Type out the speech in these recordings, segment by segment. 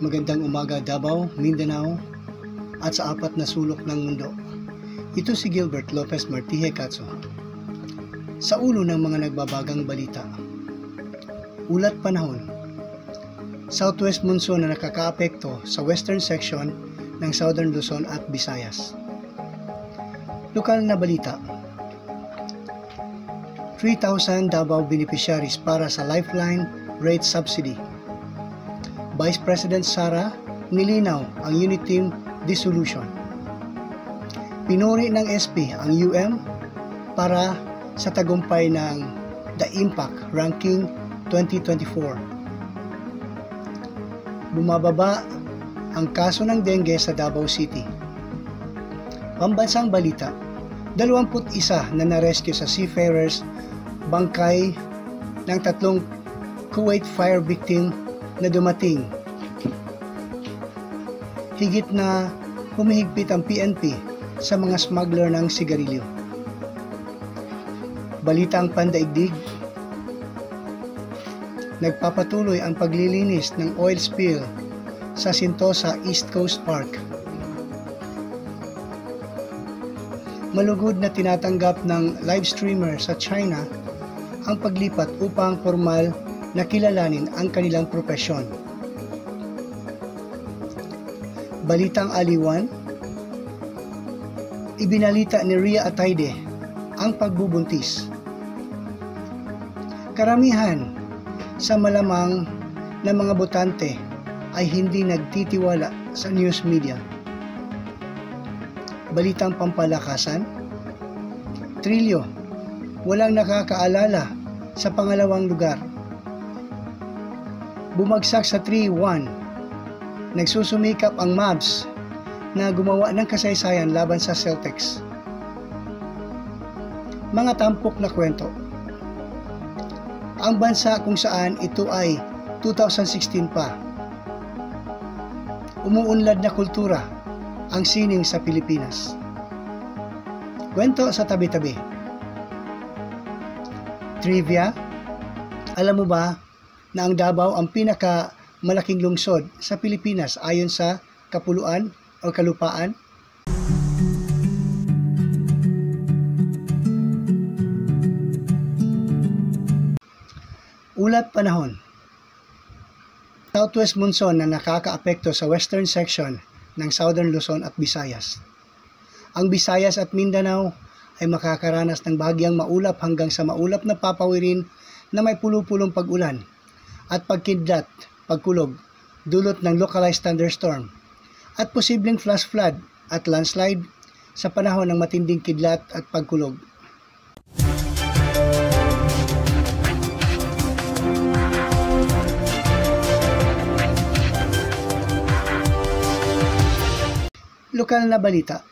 Magandang umaga Davao, Mindanao at sa apat na sulok ng mundo. Ito si Gilbert Lopez Martije Katso. Sa ulo ng mga nagbabagang balita. Ulat panahon. Southwest monsoon na nakakaapekto sa western section ng Southern Luzon at Visayas. Lokal na balita. 3,000 Davao beneficiaries para sa Lifeline Rate Subsidy. Vice President Sara nilinaw ang unit team dissolution. Pinuri ng SP ang UM para sa tagumpay ng The Impact Ranking 2024. Bumababa ang kaso ng dengue sa Davao City. Pambansang balita, 21 na narescue sa seafarers bangkay ng 3 Kuwait fire victim na dumating. Higit na humihigpit ang PNP sa mga smuggler ng sigarilyo. Balitang pandaigdig. Nagpapatuloy ang paglilinis ng oil spill sa Sentosa East Coast Park. Malugod na tinatanggap ng live streamer sa China ang paglipat upang formal na kilalanin ang kanilang propesyon. Balitang aliwan, ibinalita ni Rhea Atayde ang pagbubuntis. Karamihan sa malamang na mga botante ay hindi nagtitiwala sa news media. Balitang pampalakasan, Trillo, walang nakakaalala sa pangalawang lugar. Bumagsak sa 3-1. Nagsusumikap ang Mavs na gumawa ng kasaysayan laban sa Celtics. Mga tampok na kwento. Ang bansa kung saan ito ay 2016 pa. Umuunlad na kultura ang sining sa Pilipinas. Kwento sa tabi-tabi. Trivia. Alam mo ba na ang Davao ang pinakamalaking lungsod sa Pilipinas ayon sa kapuluan o kalupaan? Ulat panahon. Southwest monsoon na nakakaapekto sa western section ng Southern Luzon at Visayas. Ang Visayas at Mindanao ay makakaranas ng bahagyang maulap hanggang sa maulap na papawirin na may pulupulong pag-ulan at pagkidlat, pagkulog, dulot ng localized thunderstorm, at posibleng flash flood at landslide sa panahon ng matinding kidlat at pagkulog. Lokal na balita.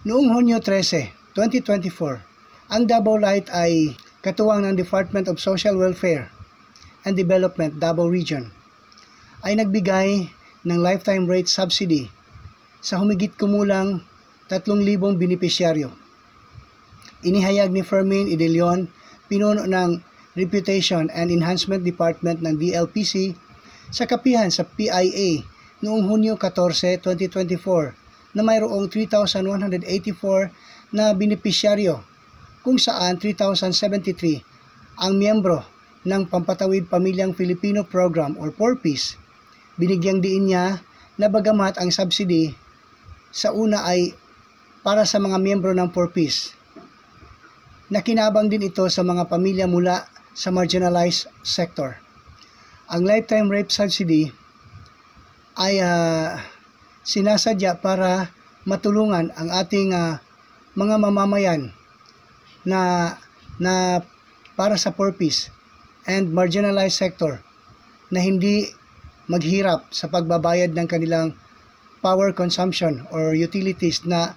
Noong Hunyo 13, 2024, ang Davao Light ay katuwang ng Department of Social Welfare and Development Davao Region ay nagbigay ng lifetime rate subsidy sa humigit kumulang 3,000 benepisyaryo. Inihayag ni Fermin Idelion, pinuno ng Reputation and Enhancement Department ng DLPC sa kapihan sa PIA noong Hunyo 14, 2024 na mayroong 3,184 na benepisyaryo kung saan 3,073 ang miyembro ng Pampatawid Pamilyang Filipino Program or 4Ps. Binigyang diin niya na bagamat ang subsidy sa una ay para sa mga miyembro ng 4Ps, nakinabang din ito sa mga pamilya mula sa marginalized sector. Ang lifetime rate subsidy ay sinasadya para matulungan ang ating mga mamamayan na para sa 4Ps and marginalized sector na hindi maghirap sa pagbabayad ng kanilang power consumption or utilities na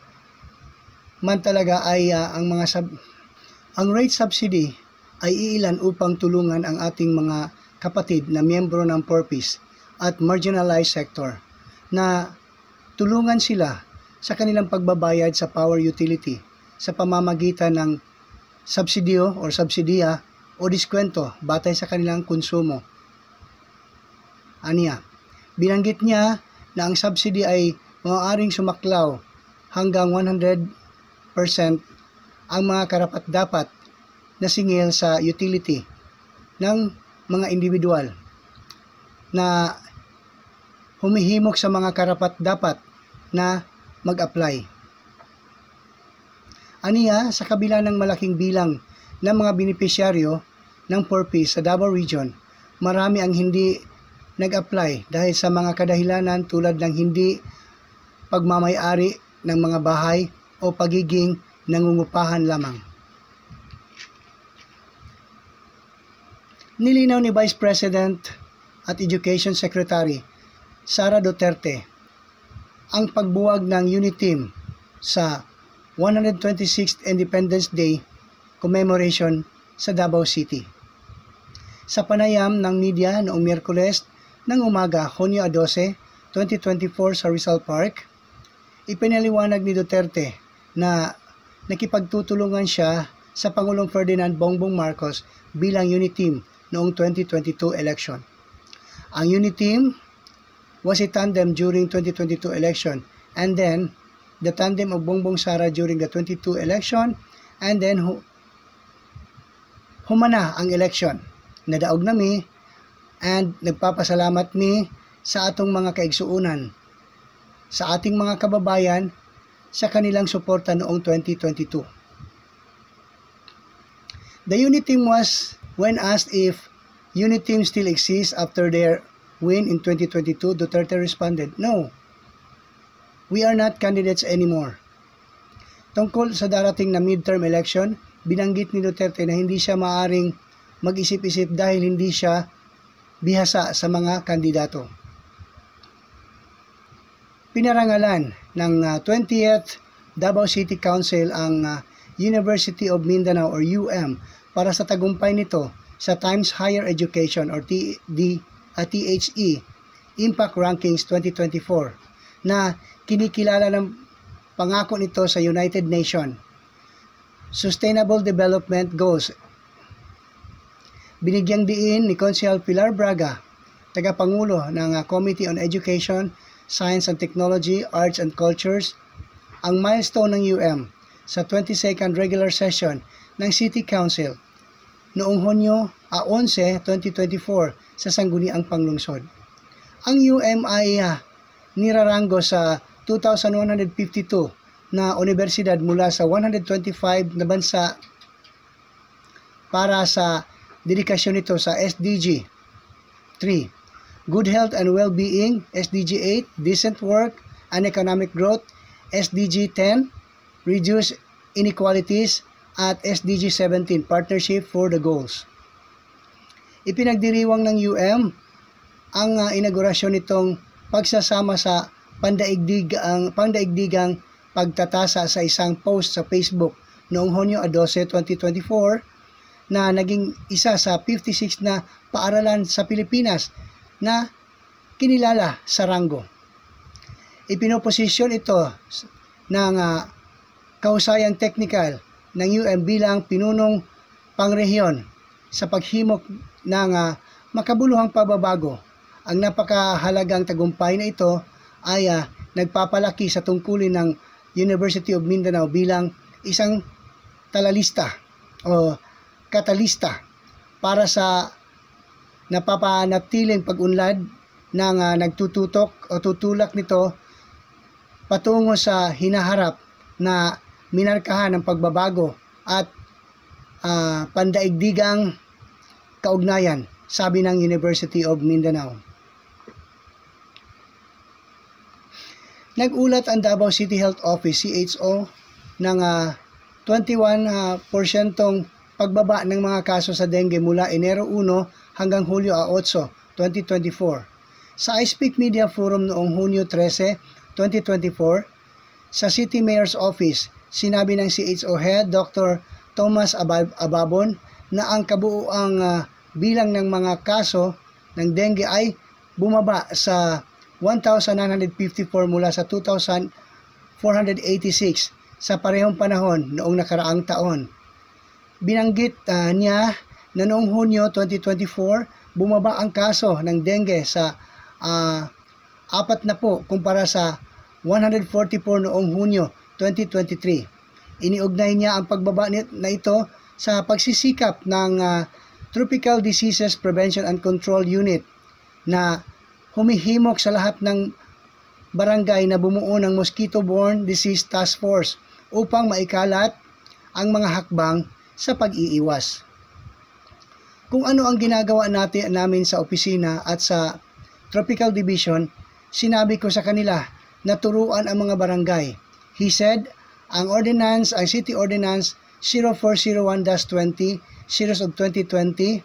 man talaga ay ang rate subsidy ay iilan upang tulungan ang ating mga kapatid na miyembro ng PORPIS at marginalized sector na tulungan sila sa kanilang pagbabayad sa power utility sa pamamagitan ng subsidiyo o subsidiya o diskwento batay sa kanilang konsumo. Aniya, binanggit niya na ang subsidy ay maaaring sumaklaw hanggang 100% ang mga karapat-dapat na singil sa utility ng mga individual na humihimok sa mga karapat-dapat na mag-apply. Aniya, sa kabila ng malaking bilang ng mga benepisyaryo ng PORPIS sa Davao Region, marami ang hindi nag-apply dahil sa mga kadahilanan tulad ng hindi pagmamay-ari ng mga bahay o pagiging nangungupahan lamang. Nilinaw ni Vice President at Education Secretary Sara Duterte ang pagbuwag ng UNITEAM sa 126th Independence Day commemoration sa Davao City. Sa panayam ng media noong Miyerkules ng umaga, Hunyo 12, 2024 sa Rizal Park, ipinaliwanag ni Duterte na nakipagtutulungan siya sa Pangulong Ferdinand Bongbong Marcos bilang UNITEAM noong 2022 election. Ang UNITEAM was a tandem during 2022 election, and then the tandem of Bongbong Sara during the 22 election, and then humana ang election. Nadaog na mi and nagpapasalamat mi sa atong mga kaigsuunan, sa ating mga kababayan sa kanilang suporta noong 2022. The UNITEAM was, when asked if UNITEAM still exists after their win in 2022, Duterte responded, "No, we are not candidates anymore." Tungkol sa darating na midterm election, binanggit ni Duterte na hindi siya maaring mag-isip-isip dahil hindi siya bihasa sa mga kandidato. Pinarangalan ng 20th Davao City Council ang University of Mindanao or UM para sa tagumpay nito sa Times Higher Education or THE Impact Rankings 2024 na kinikilala ng pangako nito sa United Nations Sustainable Development Goals. Binigyang diin ni Konsehal Pilar Braga, tagapangulo ng Committee on Education, Science and Technology, Arts and Cultures, ang milestone ng UM sa 22nd regular session ng City Council noong Hunyo 11, 2024 sa Sangguniang Panglungsod. Ang UM ay nirarango sa 2,152 na universidad mula sa 125 na bansa para sa dedikasyon nito sa SDG 3, Good Health and Well-being, SDG 8, Decent Work and Economic Growth, SDG 10, Reduce Inequalities, at SDG 17, Partnership for the Goals. Ipinagdiriwang ng UM ang inaugurasyon nitong pagsasama sa pandaigdigang pagtatasa sa isang post sa Facebook noong Hunyo 12, 2024 na naging isa sa 56 na paaralan sa Pilipinas na kinilala sa ranggo. Ipinoposisyon ito ng kahusayang technical ng UM bilang pinunong pangrehiyon sa paghimok ng makabuluhang pagbabago. Ang napakahalagang tagumpay na ito ay nagpapalaki sa tungkulin ng University of Mindanao bilang isang talalista o katalista para sa napapanatiling pag-unlad ng nagtututok o tutulak nito patungo sa hinaharap na minarkahan ng pagbabago at pandaigdigang kaugnayan, sabi ng University of Mindanao. Nag-ulat ang Davao City Health Office, CHO, ng 21% pagbaba ng mga kaso sa dengue mula Enero 1 hanggang Hulyo 8, 2024. Sa I Speak Media Forum noong Hunyo 13, 2024, sa City Mayor's Office, sinabi ng CHO Head Dr. Thomas Ababon na ang kabuuang bilang ng mga kaso ng dengue ay bumaba sa 1,954 mula sa 2,486 sa parehong panahon noong nakaraang taon. Binanggit niya na noong Hunyo 2024, bumaba ang kaso ng dengue sa 40 kumpara sa 144 noong Hunyo 2023. Iniugnay niya ang pagbaba na ito sa pagsisikap ng Tropical Diseases Prevention and Control Unit na humihimok sa lahat ng barangay na bumuo ng Mosquito-Borne Disease Task Force upang maikalat ang mga hakbang sa pag-iiwas. Kung ano ang ginagawa namin sa opisina at sa Tropical Division, sinabi ko sa kanila na turuan ang mga barangay. He said, ang City Ordinance 0401-20, Series of 2020,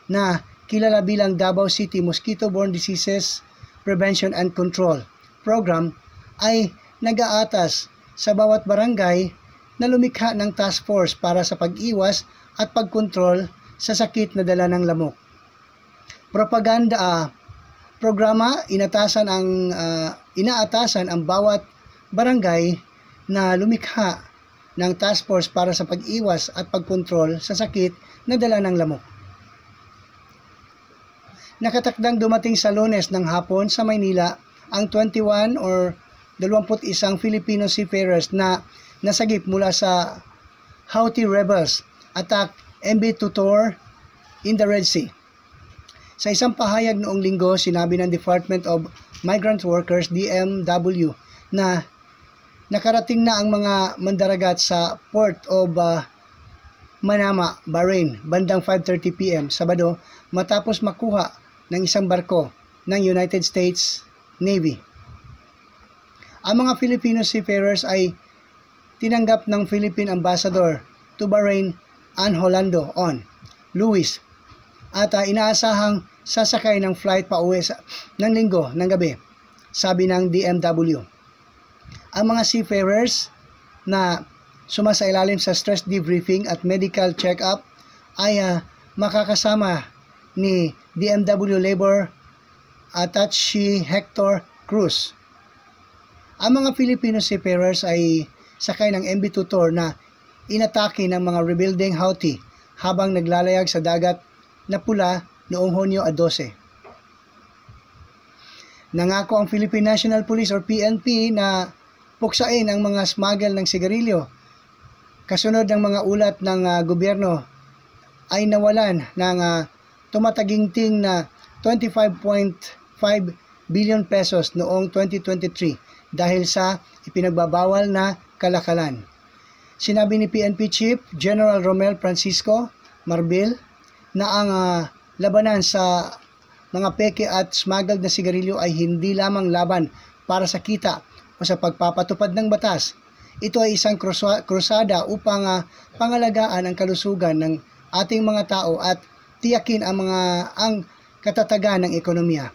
na kilala bilang Davao City Mosquito-Borne Diseases Prevention and Control Program, ay nag-aatas sa bawat barangay na lumikha ng task force para sa pag-iwas at pagkontrol sa sakit na dala ng lamok. Programa, inaatasan ang bawat barangay na lumikha ng task force para sa pag-iwas at pagkontrol sa sakit na dala ng lamok. Nakatakdang dumating sa Lunes ng hapon sa Maynila ang 21 or 21 Filipino seafarers na nasagip mula sa Houthi rebels attack MV Tutor in the Red Sea. Sa isang pahayag noong Linggo, sinabi ng Department of Migrant Workers, DMW, na nakarating na ang mga mandaragat sa Port of Manama, Bahrain, bandang 5:30 p.m. Sabado matapos makuha ng isang barko ng United States Navy. Ang mga Filipino seafarers ay tinanggap ng Philippine Ambassador to Bahrain, Anne Holando on Luis, at inaasahang sasakay ng flight pa uwi ng Linggo ng gabi, sabi ng DMW. Ang mga seafarers na sumasailalim sa stress debriefing at medical check-up ay makakasama ni DMW Labor Attaché Hector Cruz. Ang mga Filipino seafarers ay sakay ng MV Tutor na inatake ng mga rebuilding Houthi habang naglalayag sa dagat na pula noong Hunyo 12. Nangako ang Philippine National Police or PNP na puksain ang mga smuggle ng sigarilyo. Kasunod ng mga ulat ng gobyerno ay nawalan ng tumataginting na 25.5 billion pesos noong 2023 dahil sa ipinagbabawal na kalakalan. Sinabi ni PNP Chief General Romel Francisco Marbil na ang labanan sa mga peke at smuggled na sigarilyo ay hindi lamang laban para sa kita o sa pagpapatupad ng batas. Ito ay isang krusada upang pangalagaan ang kalusugan ng ating mga tao at tiyakin ang katatagan ng ekonomiya.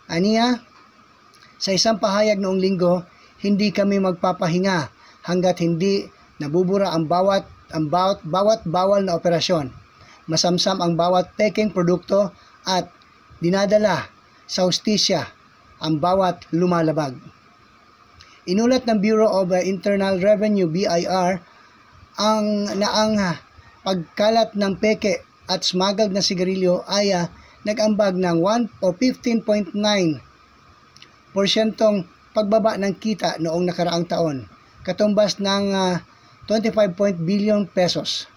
Aniya, sa isang pahayag noong Linggo, hindi kami magpapahinga hanggat hindi nabubura ang bawat bawal na operasyon. Masamsam ang bawat peking produkto at dinadala sa hustisya ang bawat lumalabag. Inulat ng Bureau of Internal Revenue BIR ang pagkalat ng peke at smuggled na sigarilyo ay nag-ambag ng 15.9% pagbaba ng kita noong nakaraang taon, katumbas ng 25 billion pesos.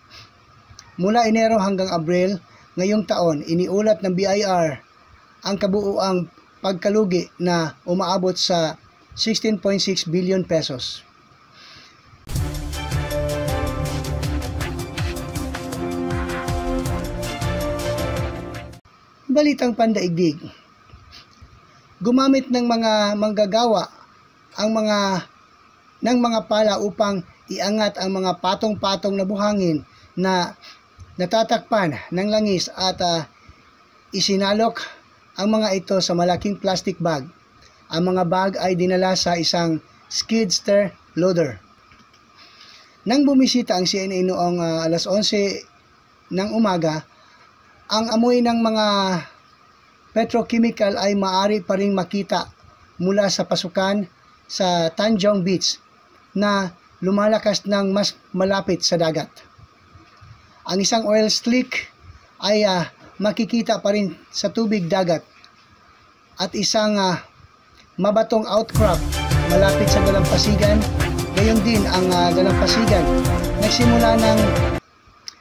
Mula Enero hanggang Abril ngayong taon, iniulat ng BIR ang kabuuang pagkalugi na umaabot sa 16.6 billion pesos. Balitang pandaigdig. Gumamit ng mga manggagawa ng mga pala upang iangat ang mga patong-patong na buhangin na natatakpan ng langis at isinalok ang mga ito sa malaking plastic bag. Ang mga bag ay dinala sa isang skidster loader. Nang bumisita ang CNA noong alas 11 ng umaga, ang amoy ng mga petrochemical ay maaari pa ring makita mula sa pasukan sa Tanjong Beach na lumalakas ng mas malapit sa dagat. Ang isang oil slick ay makikita pa rin sa tubig dagat at isang mabatong outcrop malapit sa dalampasigan. Gayon din ang dalampasigan. Nagsimula ng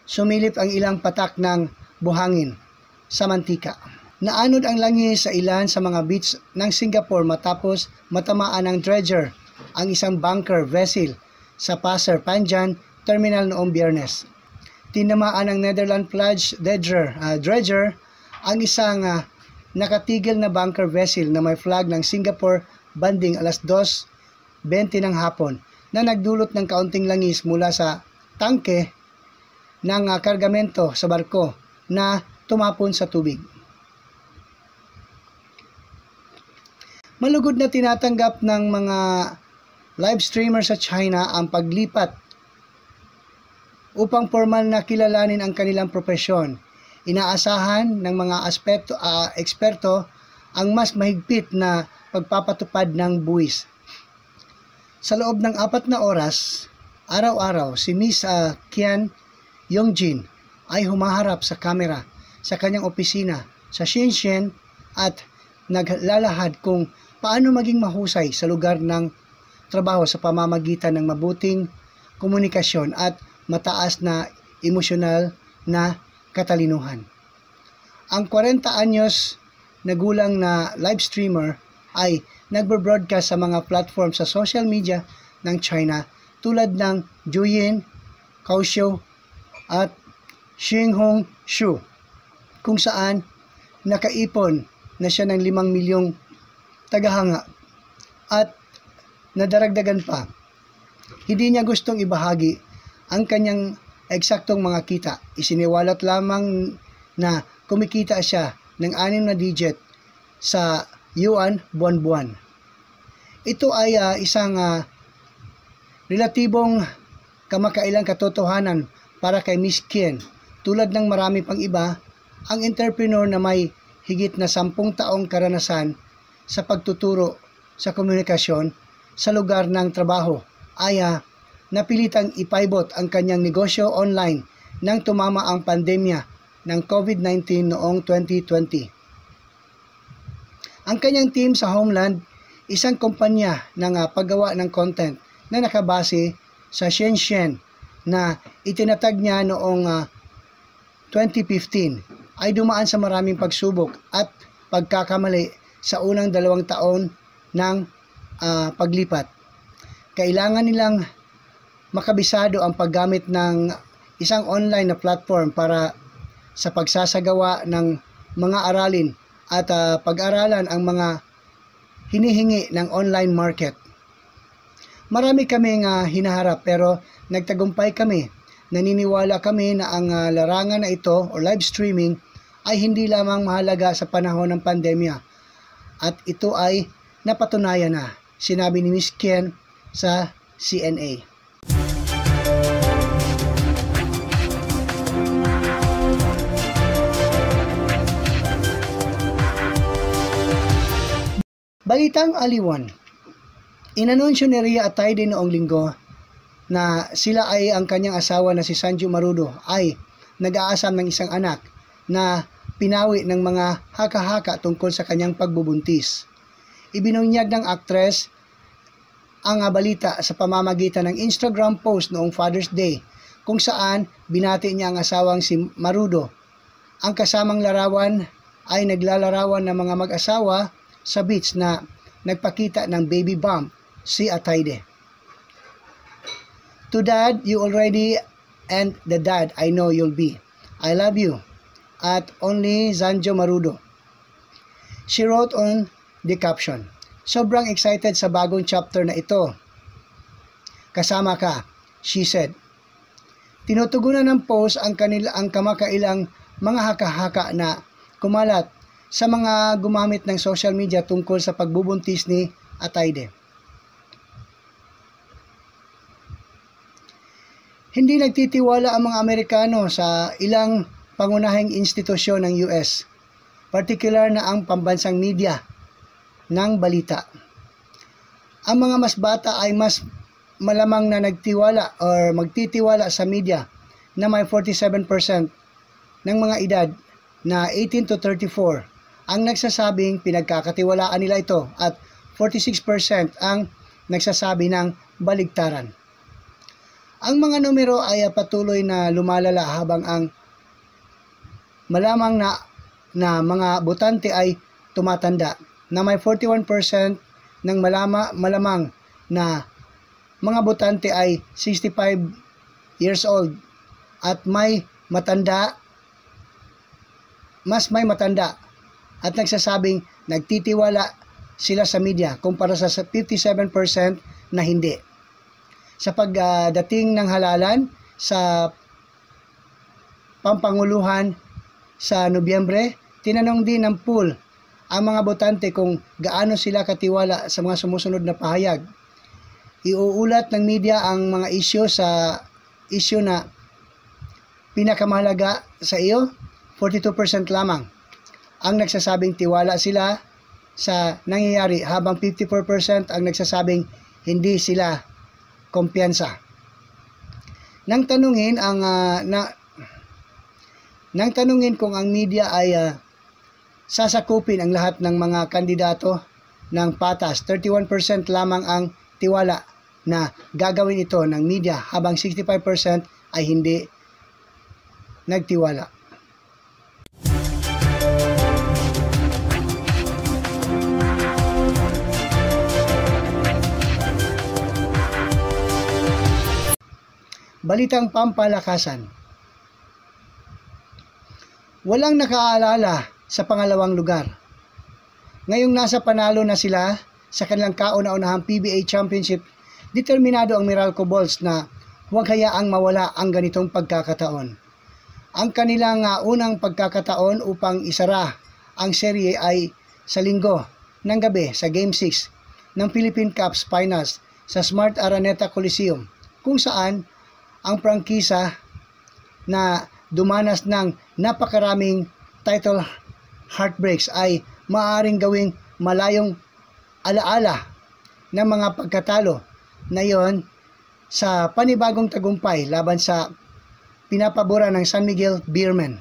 sumilip ang ilang patak ng buhangin sa mantika. Naanod ang langis sa ilan sa mga beach ng Singapore matapos matamaan ng dredger ang isang bunker vessel sa Pasir Panjang Terminal noong Biyernes. Tinamaan ng Netherlands Flag dredger ang isang nakatigil na bunker vessel na may flag ng Singapore banding alas 2:20 ng hapon na nagdulot ng kaunting langis mula sa tangke ng kargamento sa barko na tumapon sa tubig. Malugod na tinatanggap ng mga live streamer sa China ang paglipat upang formal na kilalanin ang kanilang propesyon. Inaasahan ng mga eksperto ang mas mahigpit na pagpapatupad ng buwis. Sa loob ng 4 na oras, araw-araw, si Miss Qian Yongjin ay humaharap sa kamera sa kanyang opisina sa Shenzhen at naglalahad kung paano maging mahusay sa lugar ng trabaho sa pamamagitan ng mabuting komunikasyon at mataas na emosyonal na katalinuhan. Ang 40 anyos na gulang na live streamer ay nagbe-broadcast sa mga platform sa social media ng China tulad ng Douyin, Kaohsiung at Xinhong Shu, kung saan nakaipon na siya ng 5 milyong tagahanga at nadaragdagan pa. Hindi niya gustong ibahagi ang kanyang eksaktong mga kita. Isiniwalat lamang na kumikita siya ng 6 na digit sa yuan buwan-buwan. Ito ay isang relatibong kamakailang katotohanan para kay Miss Qian. Tulad ng marami pang iba, ang entrepreneur na may higit na 10 taong karanasan sa pagtuturo sa komunikasyon sa lugar ng trabaho ay napilitang ipivot ang kanyang negosyo online nang tumama ang pandemya ng COVID-19 noong 2020. Ang kanyang team sa Homeland, isang kumpanya ng paggawa ng content na nakabase sa Shenzhen na itinatag niya noong 2015, ay dumaan sa maraming pagsubok at pagkakamali sa unang 2 taon ng paglipat. Kailangan nilang makabisado ang paggamit ng isang online na platform para sa pagsasagawa ng mga aralin at pag-aralan ang mga hinihingi ng online market. Marami kaming hinaharap pero nagtagumpay kami. Naniniwala kami na ang larangan na ito o live streaming ay hindi lamang mahalaga sa panahon ng pandemya at ito ay napatunayan na, sinabi ni Miss Qian sa CNA. Balitang aliwan. Inanunsyo ni Rhea Atayde noong linggo na sila ay ang kanyang asawa na si Sanju Marudo ay nag-aasam ng isang anak na pinawi ng mga haka-haka tungkol sa kanyang pagbubuntis. Ibinunyag ng aktres ang balita sa pamamagitan ng Instagram post noong Father's Day kung saan binati niya ang asawang si Marudo. Ang kasamang larawan ay naglalarawan ng mga mag-asawa sa beach na nagpakita ng baby bump si Atayde. To dad, you already and the dad I know you'll be. I love you. At only Sanju Marudo. She wrote on the caption, sobrang excited sa bagong chapter na ito. Kasama ka, she said. Tinutugunan ng post ang kamakailang mga haka-haka na kumalat sa mga gumamit ng social media tungkol sa pagbubuntis ni Ataide. Hindi nagtitiwala ang mga Amerikano sa ilang pangunahing institusyon ng US, partikular na ang pambansang media ng balita. Ang mga mas bata ay mas malamang na nagtiwala or magtitiwala sa media na may 47% ng mga edad na 18 to 34 ang nagsasabing pinagkakatiwalaan nila ito at 46% ang nagsasabi ng baligtaran. Ang mga numero ay patuloy na lumalala habang ang malamang na mga botante ay tumatanda, na may 41% ng malamang na mga botante ay 65 years old at mas may matanda at nagsasabing nagtitiwala sila sa media kumpara sa 57% na hindi. Sa pagdating ng halalan sa pampanguluhan sa Nobyembre, tinanong din ng poll ang mga botante kung gaano sila katiwala sa mga sumusunod na pahayag. Iuulat ng media ang mga issue na pinakamahalaga sa iyo, 42% lamang ang nagsasabing tiwala sila sa nangyayari habang 54% ang nagsasabing hindi sila kumpiyansa. Nang tanungin kung ang media ay sasakupin ang lahat ng mga kandidato ng patas, 31% lamang ang tiwala na gagawin ito ng media habang 65% ay hindi nagtiwala. Balitang pampalakasan. Walang nakaalala sa pangalawang lugar. Ngayong nasa panalo na sila sa kanilang kauna-unahang PBA Championship, determinado ang Meralco Bulls na huwag hayaang mawala ang ganitong pagkakataon. Ang kanilang unang pagkakataon upang isara ang serye ay sa Linggo ng gabi sa Game 6 ng Philippine Cups Finals sa Smart Araneta Coliseum, kung saan ang prangkisa na dumanas ng napakaraming title heartbreaks ay maaaring gawing malayong alaala ng mga pagkatalo na yon sa panibagong tagumpay laban sa pinapabura ng San Miguel Beermen.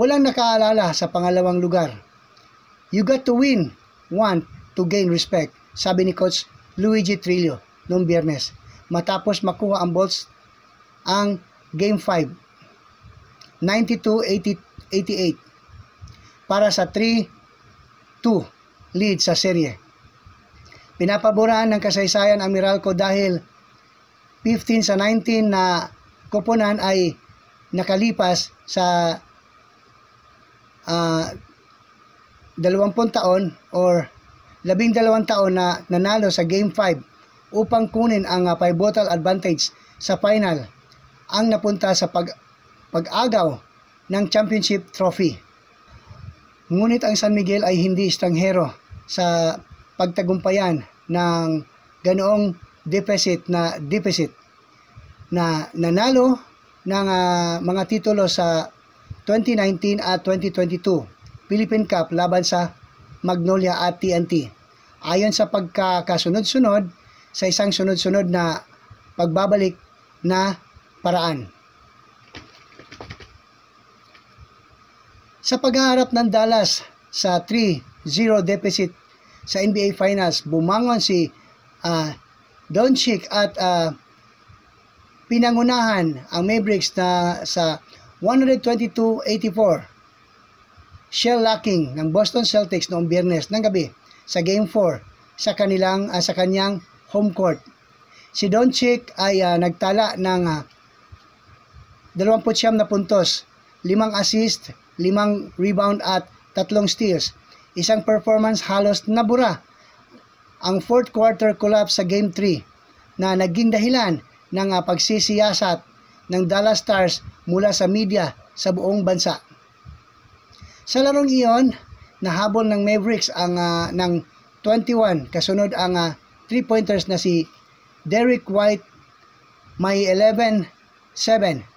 Walang nakaalala sa pangalawang lugar. You got to win, want to gain respect, sabi ni Coach Luigi Trillo noong Biyernes, matapos makuha ang Bulls ang Game 5, 92-88 para sa 3-2 lead sa serye. Pinapaboran ng kasaysayan ang Meralco dahil 15-19 na koponan ay nakalipas sa 20 taon or 12 taon na nanalo sa Game 5 upang kunin ang pivotal advantage sa final ang napunta sa pag-agaw ng championship trophy. Ngunit ang San Miguel ay hindi estranghero sa pagtagumpayan ng ganoong deficit na nanalo ng mga titulo sa 2019 at 2022 Philippine Cup laban sa Magnolia at TNT. Ayon sa pagkakasunod-sunod sa isang sunod-sunod na pagbabalik na paraan. Sa paghaharap ng Dallas sa 3-0 deficit sa NBA Finals, bumangon si Doncic at pinangunahan ang Mavericks na sa 122-84 shell-locking ng Boston Celtics noong Biyernes ng gabi sa Game 4 sa kanyang home court. Si Doncic ay nagtala ng 29 na puntos, 5 assist, 5 rebound at 3 steals. Isang performance halos nabura ang fourth quarter collapse sa Game 3 na naging dahilan ng pagsisiyasat ng Dallas Stars mula sa media sa buong bansa. Sa larong iyon, nahabol ng Mavericks ang ng 21, kasunod ang 3-pointers na si Derrick White, may 11-7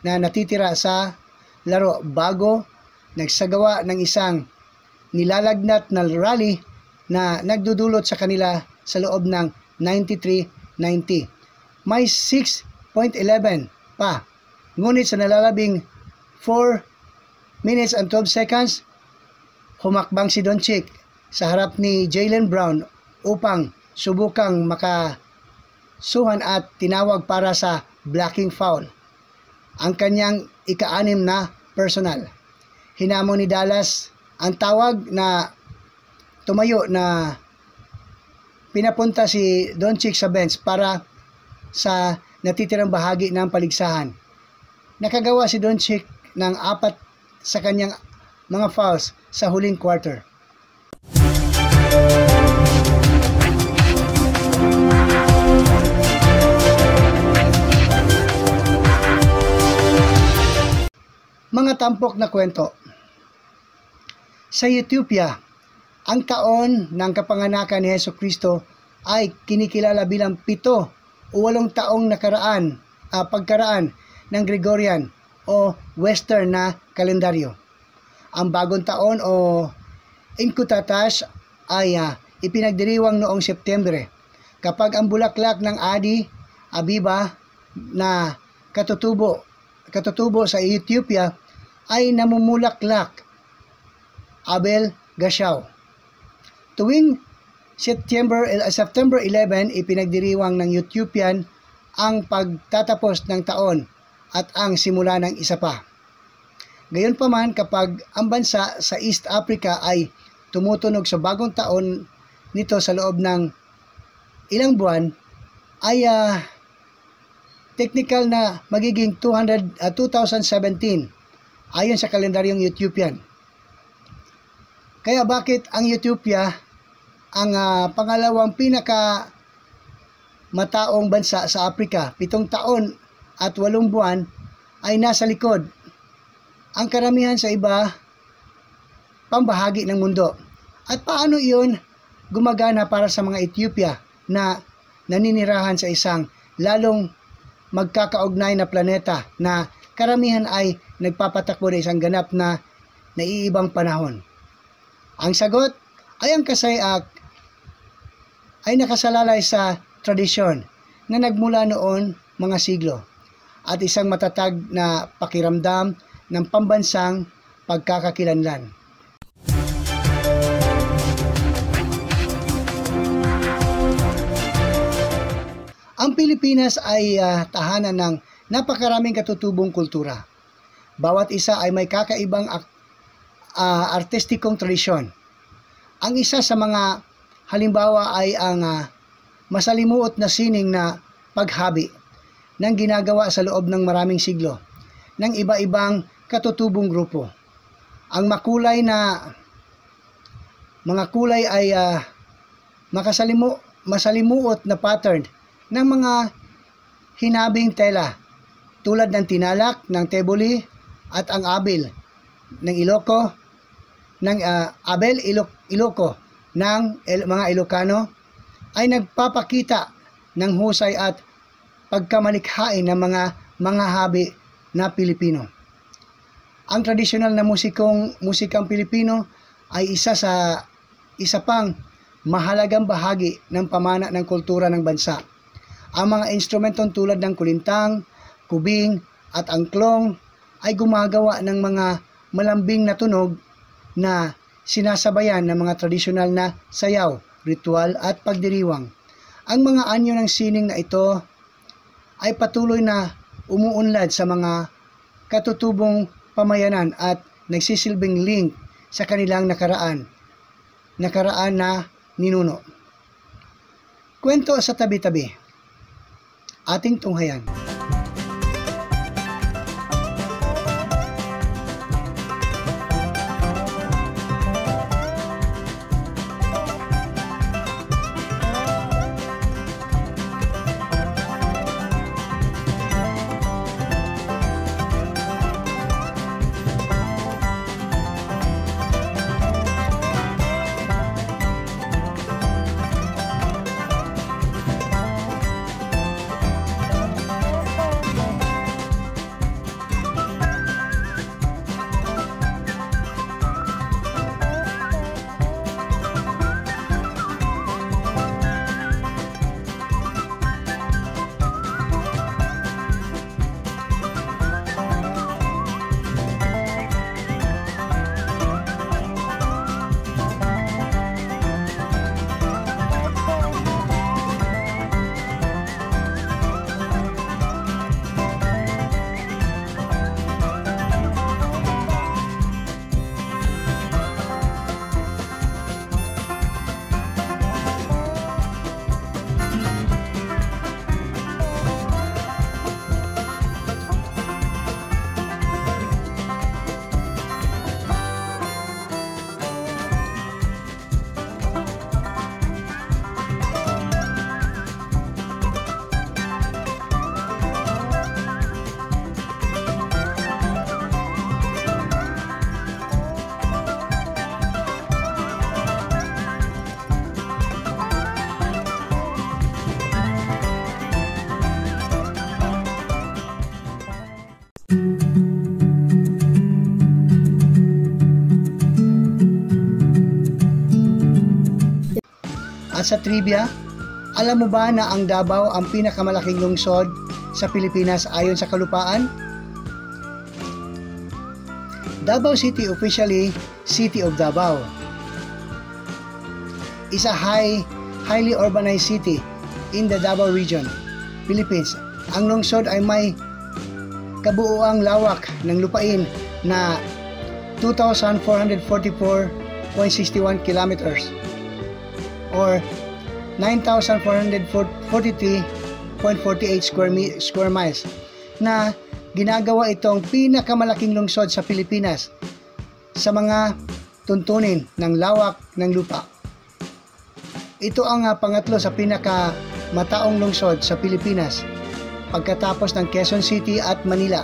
na natitira sa laro bago nagsagawa ng isang nilalagnat na rally na nagdudulot sa kanila sa loob ng 93-90. May 6.11 pa, ngunit sa nalalabing 4 minutes and 12 seconds, humakbang si Doncic sa harap ni Jaylen Brown upang subukang makasuhan at tinawag para sa blocking foul, ang kanyang ika-6 na personal. Hinamon ni Dallas ang tawag na tumayo na pinapunta si Doncic sa bench para sa natitirang bahagi ng paligsahan. Nakagawa si Doncic ng 4 sa kanyang mga fouls sa huling quarter. Mga tampok na kwento. Sa Ethiopia, ang taon ng kapanganakan ni Hesukristo ay kinikilala bilang 7 o 8 taong pagkaraan ng Gregorian o Western na kalendaryo. Ang bagong taon o Inkutatash ay ipinagdiriwang noong Setyembre, kapag ang bulaklak ng Adi Abiba na katutubo sa Ethiopia ay namumulaklak, Abel Gashaw. Tuwing September 11, ipinagdiriwang ng Ethiopian ang pagtatapos ng taon at ang simula ng isa pa. Gayunpaman, kapag ang bansa sa East Africa ay tumutunog sa bagong taon nito sa loob ng ilang buwan, ay technical na magiging 2017 ayon sa kalendaryong Ethiopian. Kaya bakit ang Ethiopia ang pangalawang pinaka mataong bansa sa Africa, 7 taon at 8 buwan, ay nasa likod ang karamihan sa iba pang bahagi ng mundo? At paano iyon gumagana para sa mga Ethiopia na naninirahan sa isang lalong magkakaugnay na planeta na karamihan ay nagpapatakbo na isang ganap na naiibang panahon? Ang sagot ay ang ay nakasalalay sa tradisyon na nagmula noon mga siglo at isang matatag na pakiramdam ng pambansang pagkakakilanlan. Ang Pilipinas ay tahanan ng napakaraming katutubong kultura. Bawat isa ay may kakaibang artistikong tradisyon. Ang isa sa mga halimbawa ay ang masalimuot na sining na paghabi ng ginagawa sa loob ng maraming siglo ng iba-ibang katutubong grupo. Ang mga kulay ay masalimuot na pattern ng mga hinabing tela tulad ng tinalak, ng teboli at ang abil ng Iloko, ng Iloko ng mga Ilocano ay nagpapakita ng husay at pagkamalikhain ng mga habi na Pilipino. Ang tradisyonal na musikang Pilipino ay isa pang mahalagang bahagi ng pamana ng kultura ng bansa. Ang mga instrumentong tulad ng kulintang, kubing at angklong ay gumagawa ng mga malambing na tunog na sinasabayan ng mga tradisyonal na sayaw, ritual at pagdiriwang. Ang mga anyo ng sining na ito ay patuloy na umuunlad sa mga katutubong pamayanan at nagsisilbing link sa kanilang nakaraan na ninuno. Kwento sa tabi-tabi. Ating tunghayan. At sa trivia, alam mo ba na ang Davao ang pinakamalaking lungsod sa Pilipinas ayon sa kalupaan? Davao City, officially City of Davao, is a highly urbanized city in the Davao region, Philippines. Ang lungsod ay may kabuuang lawak ng lupain na 2,444.61 kilometers or 9,443.48 square miles na ginagawa itong pinakamalaking lungsod sa Pilipinas sa mga tuntunin ng lawak ng lupa. Ito ang pangatlo sa pinakamataong lungsod sa Pilipinas pagkatapos ng Quezon City at Manila,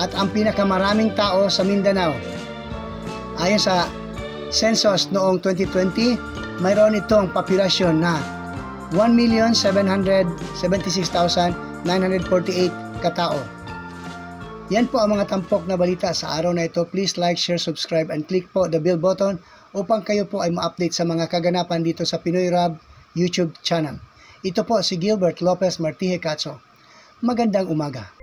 at ang pinakamaraming tao sa Mindanao. Ayon sa census noong 2020, mayroon itong populasyon na 1,776,948 katao. Yan po ang mga tampok na balita sa araw na ito. Please like, share, subscribe, and click po the bell button upang kayo po ay ma-update sa mga kaganapan dito sa Pinoy Rob YouTube channel. Ito po si Gilbert Lopez Martije Catso. Magandang umaga.